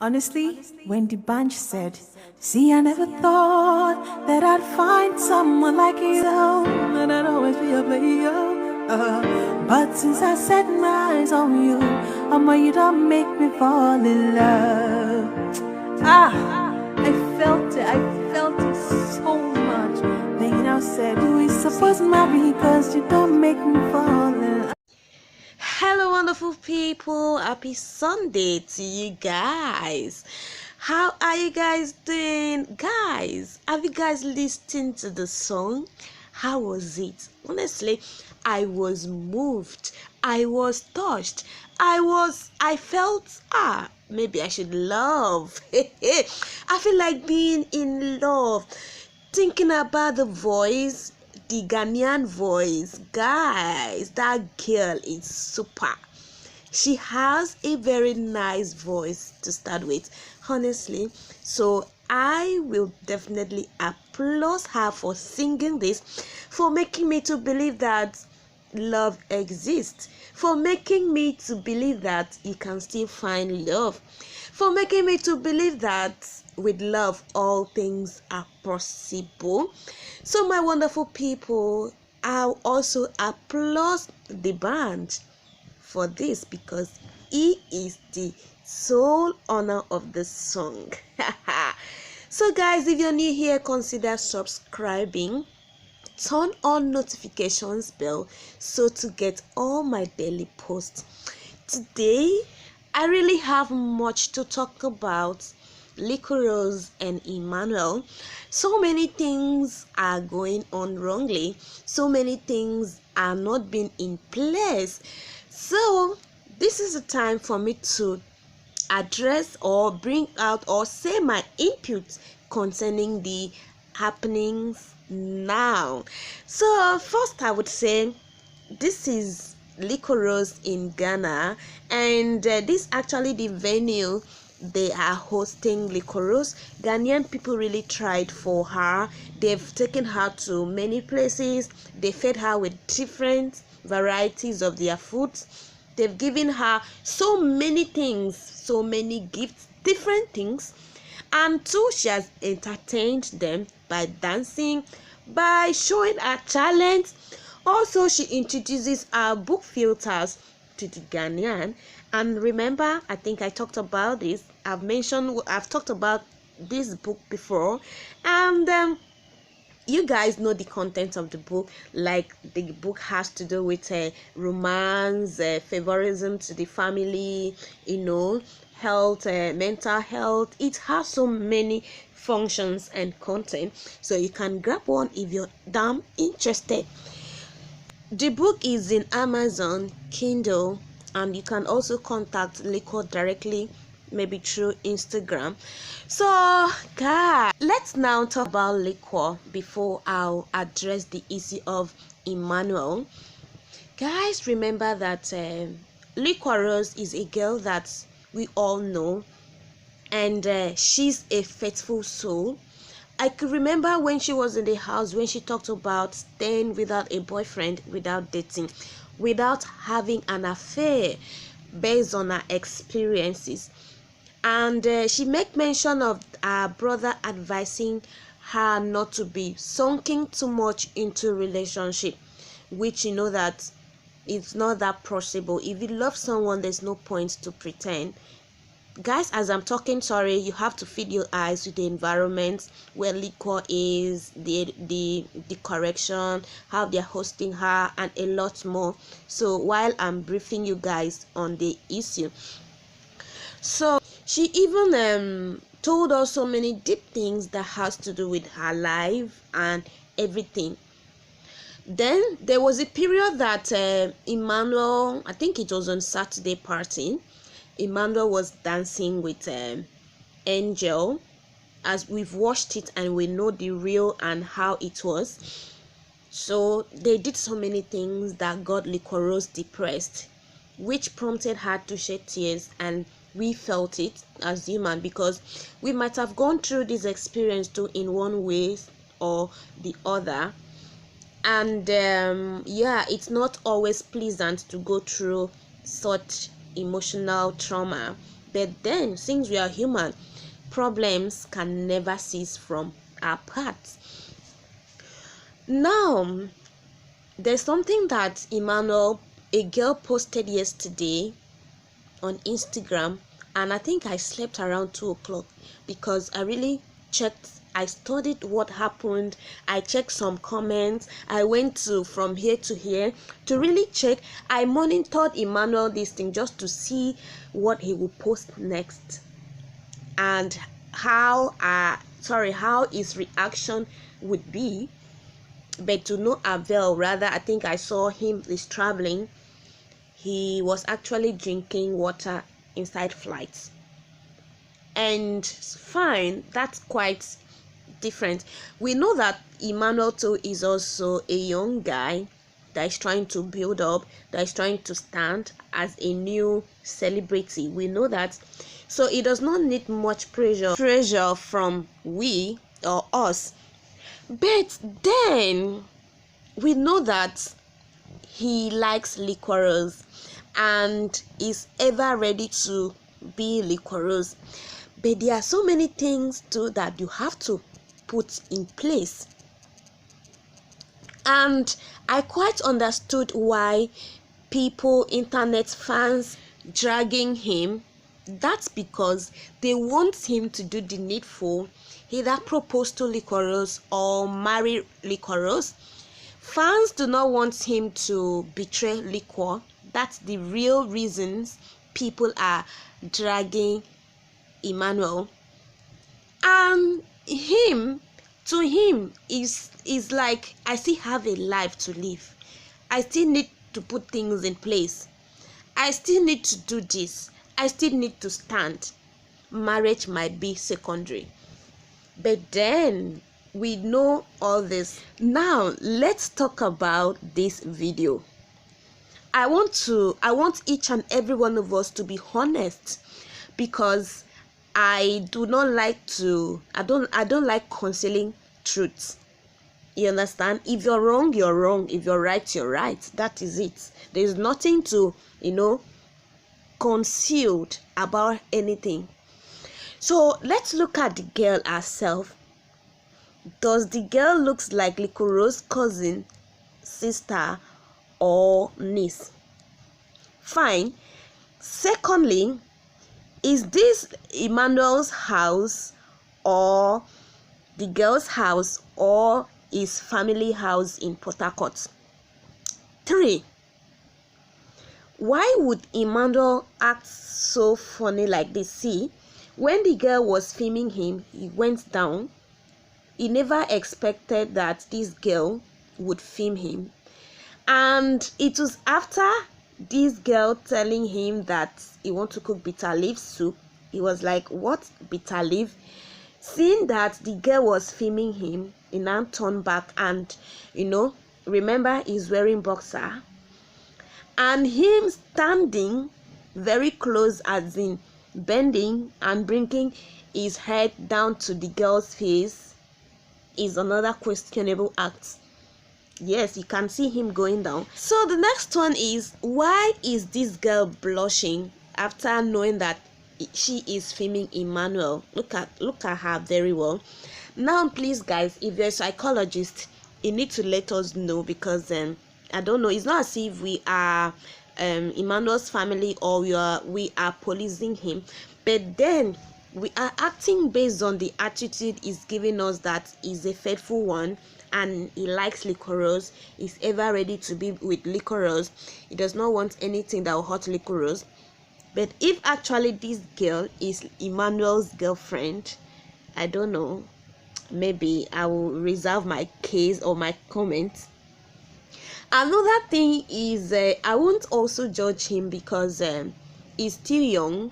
Honestly, when the bunch said, "See, I never thought that I'd find someone like you, and I'd always be a player. But since I set my eyes on you, you don't make me fall in love." I felt it so much. Then you now said, "We supposed to marry because you don't make me fall in love." Hello, wonderful people. Happy Sunday to you guys. How are you guys doing? Guys, have you guys listened to the song? How was it? Honestly, I was moved. I was touched. I felt, maybe I should love. I feel like being in love. Thinking about the voice, the Ghanaian voice, guys, that girl is super. She has a very nice voice to start with, honestly. So I will definitely applaud her for singing this, for making me to believe that love exists, for making me to believe that you can still find love, for making me to believe that with love all things are possible. So my wonderful people, I'll also applaud the band for this because he is the sole owner of the song. So guys, if you're new here, consider subscribing, turn on notifications bell so to get all my daily posts. Today I really have much to talk about Licorice and Emmanuel. So many things are going on wrongly, so many things are not being in place. So this is the time for me to address or bring out or say my input concerning the happenings now. So first I would say this is Licorice in Ghana, and this actually the venue they are hosting Licorice. Ghanaian people really tried for her. They've taken her to many places. They fed her with different varieties of their foods. They've given her so many things, so many gifts, different things, and too she has entertained them by dancing, by showing her talent. Also, she introduces our book filters to the Ghanaian. And remember, I think I talked about this. I've talked about this book before, and you guys know the content of the book. Like, the book has to do with romance, favorism to the family, health, mental health. It has so many functions and content, so you can grab one if you're damn interested. The book is in Amazon Kindle, and you can also contact Liquor directly, maybe through Instagram. So guys, let's now talk about Liquor before I'll address the issue of Emmanuel. Guys, remember that Licorice is a girl that we all know, and she's a faithful soul. I could remember when she was in the house, when she talked about staying without a boyfriend, without dating, without having an affair, based on her experiences. And she made mention of her brother advising her not to be sunken too much into relationship, which you know that it's not that possible. If you love someone, there's no point to pretend. Guys, as I'm talking, sorry, you have to feed your eyes with the environment where Liquor is, the correction, how they're hosting her, and a lot more. So while I'm briefing you guys on the issue, so she even told us so many deep things that has to do with her life and everything. Then there was a period that Emmanuel, I think it was on Saturday party, Emmanuel was dancing with Angel, as we've watched it and we know the real and how it was. So they did so many things that got Licorice depressed, which prompted her to shed tears, and we felt it as human because we might have gone through this experience too in one way or the other. And yeah, it's not always pleasant to go through such emotional trauma, But then, since we are human, problems can never cease from our paths. Now, there's something that Emmanuel, a girl, posted yesterday on Instagram, and I think I slept around 2 o'clock because I really checked. I studied what happened. I checked some comments. I went to from here to here to really check. I monitored Emmanuel this thing just to see what he will post next and how his reaction would be. But to no avail. Rather, I think I saw him is traveling. He was actually drinking water inside flights, and fine, that's quite different. We know that Emmanuel too is also a young guy that is trying to build up, that is trying to stand as a new celebrity. We know that, so it does not need much pressure from we or us. But then we know that he likes liquorous and is ever ready to be liquorous. But there are so many things too that you have to put in place. And I quite understood why people, internet fans, dragging him. That's because they want him to do the needful, either propose to liquorous or marry liquorous. Fans do not want him to betray liquor. That's the real reasons people are dragging Emmanuel. And to him is like, I still have a life to live. I still need to put things in place. I still need to do this. I still need to stand. Marriage might be secondary. But then we know all this. Now let's talk about this video. I want each and every one of us to be honest, because I don't like concealing truths. You understand? If you're wrong, you're wrong. If you're right, you're right. That is it. There's nothing to, concealed about anything. So let's look at the girl herself. Does the girl looks like Likoro's cousin, sister, or niece? Fine. Secondly, is this Emmanuel's house or the girl's house or his family house in Port Harcourt? 3. Why would Emmanuel act so funny like this? See, when the girl was filming him, he went down. He never expected that this girl would film him. And it was after this girl telling him that he wants to cook bitter leaf soup. He was like, what bitter leaf? Seeing that the girl was filming him, he now turned back and, remember he's wearing boxer. And him standing very close, as in bending and bringing his head down to the girl's face, is another questionable act. Yes, you can see him going down. So the next one is, why is this girl blushing after knowing that she is filming Emmanuel? Look at her very well. Now please guys, if you're a psychologist, you need to let us know, because I don't know, it's not as if we are Emmanuel's family or we are policing him, but then we are acting based on the attitude he's giving us, that he's a faithful one and he likes liquorous, he's ever ready to be with liquorous, he does not want anything that will hurt liquorous. But if actually this girl is Emmanuel's girlfriend, I don't know, maybe I will reserve my case or my comments. Another thing is, I won't also judge him because he's still young.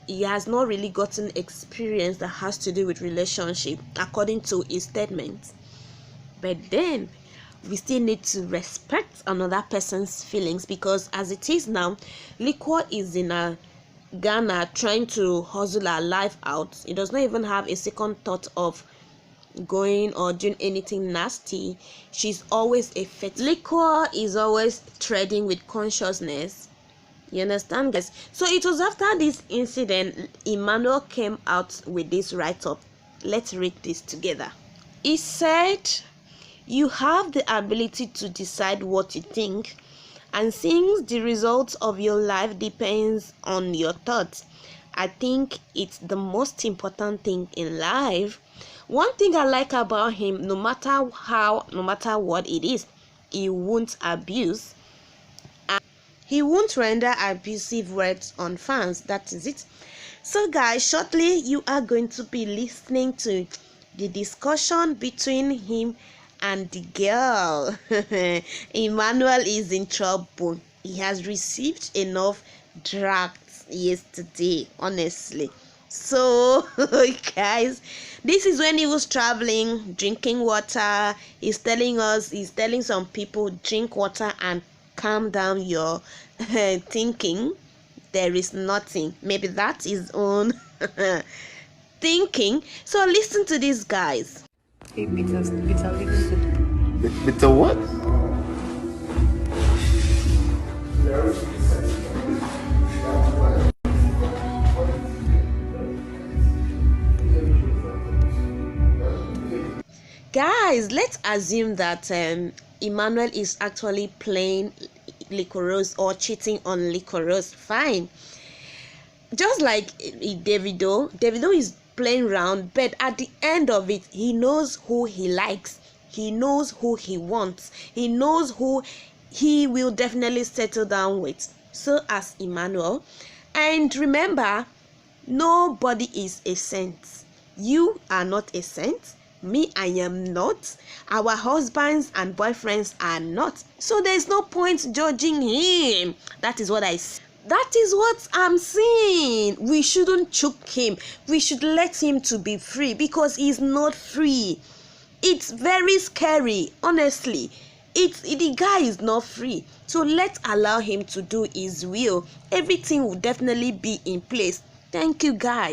He has not really gotten experience that has to do with relationship, according to his statement. But then we still need to respect another person's feelings, because as it is now, liquor is in Ghana trying to hustle her life out. He does not even have a second thought of going or doing anything nasty. She's always a fit. Liquor is always treading with consciousness. You understand, guys? So it was after this incident Emmanuel came out with this write-up. Let's read this together. He said, "You have the ability to decide what you think, and since the results of your life depends on your thoughts, I think it's the most important thing in life." One thing I like about him, no matter what it is, he won't abuse. He won't render abusive words on fans. That is it. So guys, shortly you are going to be listening to the discussion between him and the girl. Emmanuel is in trouble. He has received enough drafts yesterday, honestly. So guys, this is when he was traveling, drinking water. He's telling some people, drink water and calm down your thinking. There is nothing. Maybe that is own thinking. So listen to these guys. A bitter leaf soup. Bitter what? Guys, let's assume that Emmanuel is actually playing Licorice or cheating on Licorice. Fine. Just like Davido is playing around, but at the end of it, he knows who he likes. He knows who he wants. He knows who he will definitely settle down with. So as Emmanuel. And remember, nobody is a saint. You are not a saint. Me, I am not. Our husbands and boyfriends are not. So there's no point judging him. That is what I say. That is what I'm saying. We shouldn't choke him. We should let him to be free, because he's not free. It's very scary, honestly. The guy is not free. So let's allow him to do his will. Everything will definitely be in place. Thank you, guys.